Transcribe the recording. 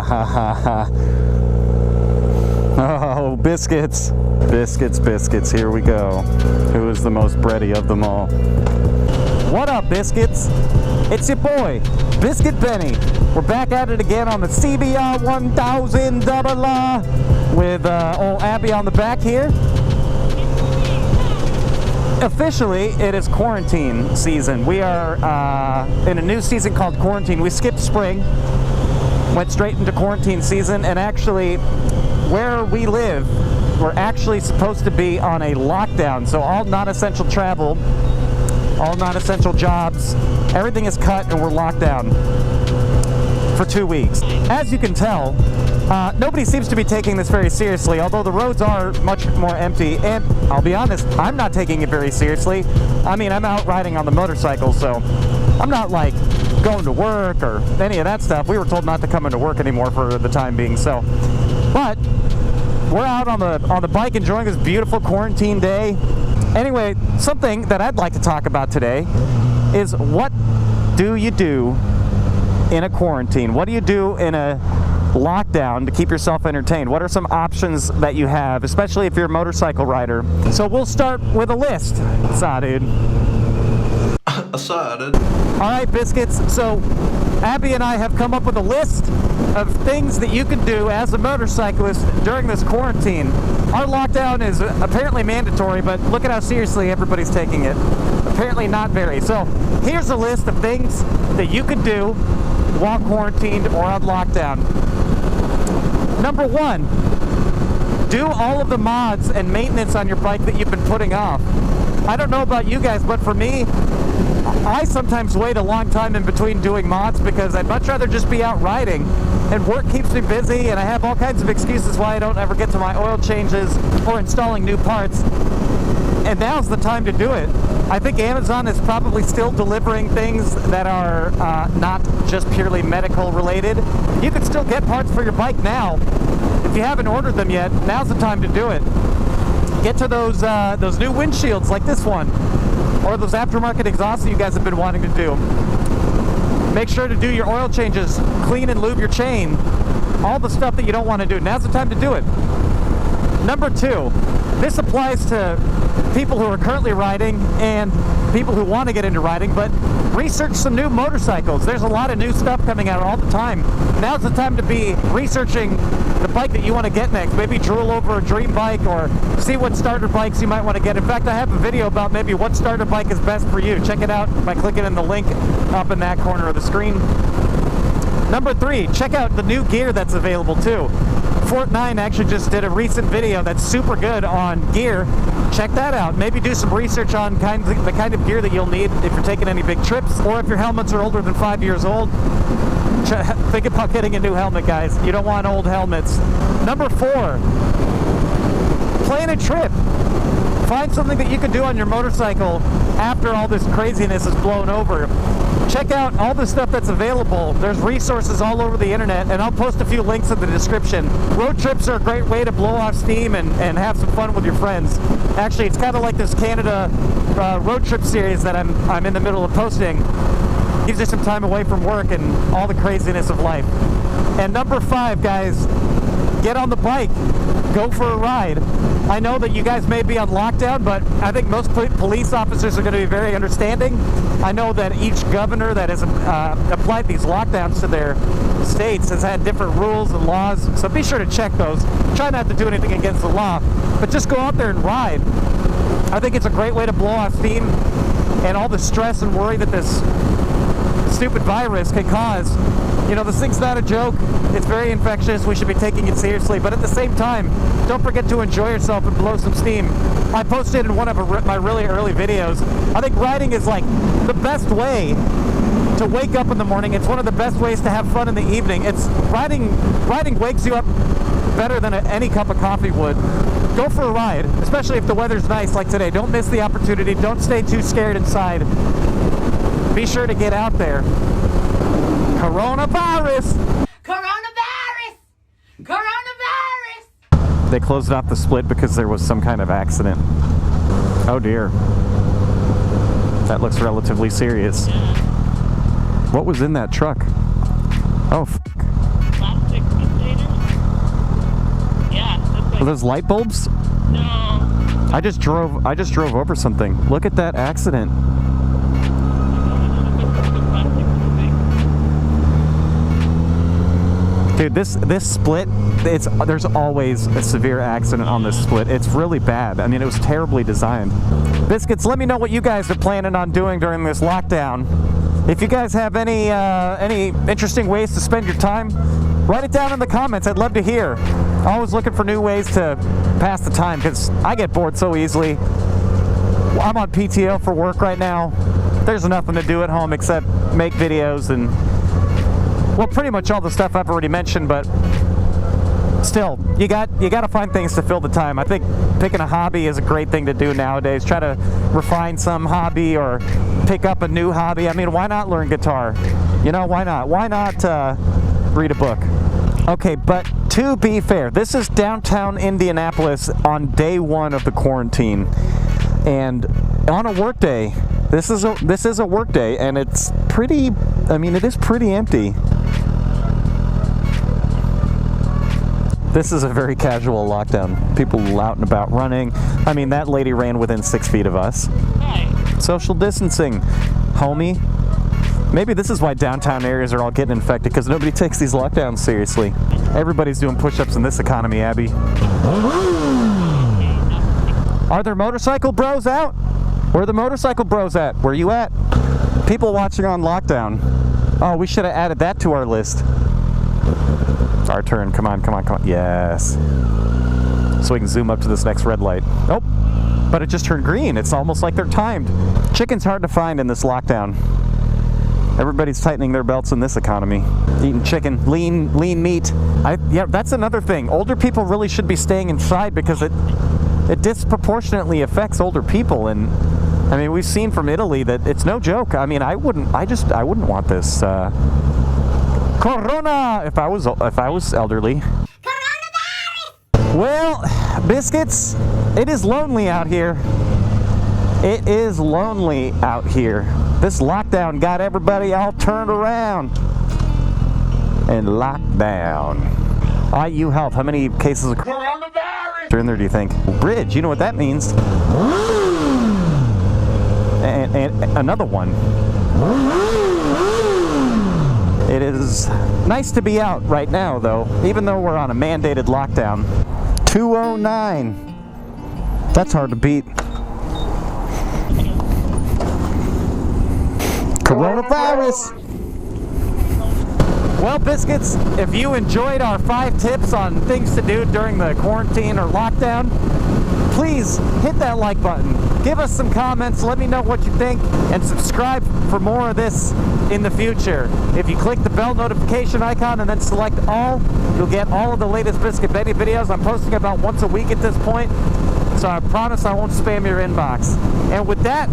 ha ha ha. Oh, biscuits. Biscuits, biscuits, here we go. Who is the most bready of them all? What up, biscuits? It's your boy, Biscuit Benny. We're back at it again on the CBR1000RR with old Abby on the back here. Officially, it is quarantine season. We are in a new season called quarantine. We skipped spring, went straight into quarantine season, and actually, where we live, we're actually supposed to be on a lockdown. So all non-essential travel, all non-essential jobs, everything is cut and we're locked down for 2 weeks. As you can tell, nobody seems to be taking this very seriously, although the roads are much more empty, and I'll be honest, I'm not taking it very seriously. I mean, I'm out riding on the motorcycle, so I'm not like going to work or any of that stuff. We were told not to come into work anymore for the time being, so. But we're out on the bike enjoying this beautiful quarantine day. Anyway, something that I'd like to talk about today is what do you do in a quarantine? What do you do in a lockdown to keep yourself entertained? What are some options that you have, especially if you're a motorcycle rider? So we'll start with a list. Saw, dude. All right, biscuits. So Abby and I have come up with a list of things that you can do as a motorcyclist during this quarantine. Our lockdown is apparently mandatory, but look at how seriously everybody's taking it. Apparently not very. So here's a list of things that you can do while quarantined or on lockdown. Number one, do all of the mods and maintenance on your bike that you've been putting off. I don't know about you guys, but for me, I sometimes wait a long time in between doing mods because I'd much rather just be out riding, and work keeps me busy and I have all kinds of excuses why I don't ever get to my oil changes or installing new parts, and now's the time to do it. I think Amazon is probably still delivering things that are not just purely medical related. You can still get parts for your bike now. If you haven't ordered them yet, now's the time to do it. Get to those new windshields like this one, or those aftermarket exhausts that you guys have been wanting to do. Make sure to do your oil changes, clean and lube your chain, all the stuff that you don't want to do. Now's the time to do it. Number two, this applies to people who are currently riding and people who want to get into riding, but research some new motorcycles. There's a lot of new stuff coming out all the time. Now's the time to be researching the bike that you want to get next. Maybe drool over a dream bike or see what starter bikes you might want to get. In fact, I have a video about maybe what starter bike is best for you. Check it out by clicking in the link up in that corner of the screen. Number three, check out the new gear that's available too. FortNine actually just did a recent video that's super good on gear. Check that out. Maybe do some research on the kind of gear that you'll need if you're taking any big trips, or if your helmets are older than 5 years old. Think about getting a new helmet, guys. You don't want old helmets. Number four, plan a trip. Find something that you can do on your motorcycle after all this craziness is blown over. Check out all the stuff that's available. There's resources all over the internet, and I'll post a few links in the description. Road trips are a great way to blow off steam and have some fun with your friends. Actually, it's kind of like this Canada road trip series that I'm in the middle of posting. Gives you some time away from work and all the craziness of life. And number five, guys, get on the bike. Go for a ride. I know that you guys may be on lockdown, but I think most police officers are going to be very understanding. I know that each governor that has applied these lockdowns to their states has had different rules and laws, so be sure to check those. Try not to do anything against the law, but just go out there and ride. I think it's a great way to blow off steam and all the stress and worry that this stupid virus can cause. You know, this thing's not a joke. It's very infectious. We should be taking it seriously. But at the same time, don't forget to enjoy yourself and blow some steam. I posted in one of my really early videos, I think riding is like the best way to wake up in the morning. It's one of the best ways to have fun in the evening. It's riding wakes you up better than any cup of coffee would. Go for a ride, especially if the weather's nice like today. Don't miss the opportunity. Don't stay too scared inside. Be sure to get out there. Coronavirus! Coronavirus! Coronavirus! They closed off the split because there was some kind of accident. Oh dear. That looks relatively serious. What was in that truck? Oh, Plastic Are those light bulbs? No. I just drove over something. Look at that accident. Dude, this split, there's always a severe accident on this split. It's really bad. I mean, it was terribly designed. Biscuits, let me know what you guys are planning on doing during this lockdown. If you guys have any interesting ways to spend your time, write it down in the comments. I'd love to hear. Always looking for new ways to pass the time because I get bored so easily. I'm on PTO for work right now. There's nothing to do at home except make videos and, well, pretty much all the stuff I've already mentioned, but still, you got to find things to fill the time. I think picking a hobby is a great thing to do nowadays. Try to refine some hobby or pick up a new hobby. I mean, why not learn guitar? You know, why not? Why not read a book? Okay, but to be fair, this is downtown Indianapolis on day one of the quarantine, and on a work day. This is a work day, and it's pretty. I mean, it is pretty empty. This is a very casual lockdown. People out and about running. I mean, that lady ran within 6 feet of us. Hey. Social distancing, homie. Maybe this is why downtown areas are all getting infected, because nobody takes these lockdowns seriously. Everybody's doing push-ups in this economy, Abby. Are there motorcycle bros out? Where are the motorcycle bros at? Where you at? People watching on lockdown. Oh, we should have added that to our list. It's our turn. Come on, come on, come on. Yes. So we can zoom up to this next red light. Nope. But it just turned green. It's almost like they're timed. Chicken's hard to find in this lockdown. Everybody's tightening their belts in this economy. Eating chicken, lean meat. Yeah, that's another thing. Older people really should be staying inside because it disproportionately affects older people. And I mean, we've seen from Italy that it's no joke. I mean, I wouldn't want this Corona if I was elderly. Coronavirus! Well, Biscuits, it is lonely out here. It is lonely out here. This lockdown got everybody all turned around and locked down. IU Health, how many cases of coronavirus are in there, do you think? Bridge, you know what that means. And another one. It is nice to be out right now, though, even though we're on a mandated lockdown. 209. That's hard to beat. Coronavirus. Well, Biscuits, if you enjoyed our 5 tips on things to do during the quarantine or lockdown, please hit that like button. Give us some comments, let me know what you think, and subscribe for more of this in the future. If you click the bell notification icon and then select all, you'll get all of the latest Biscuit Betty videos. I'm posting about once a week at this point, so I promise I won't spam your inbox. And with that,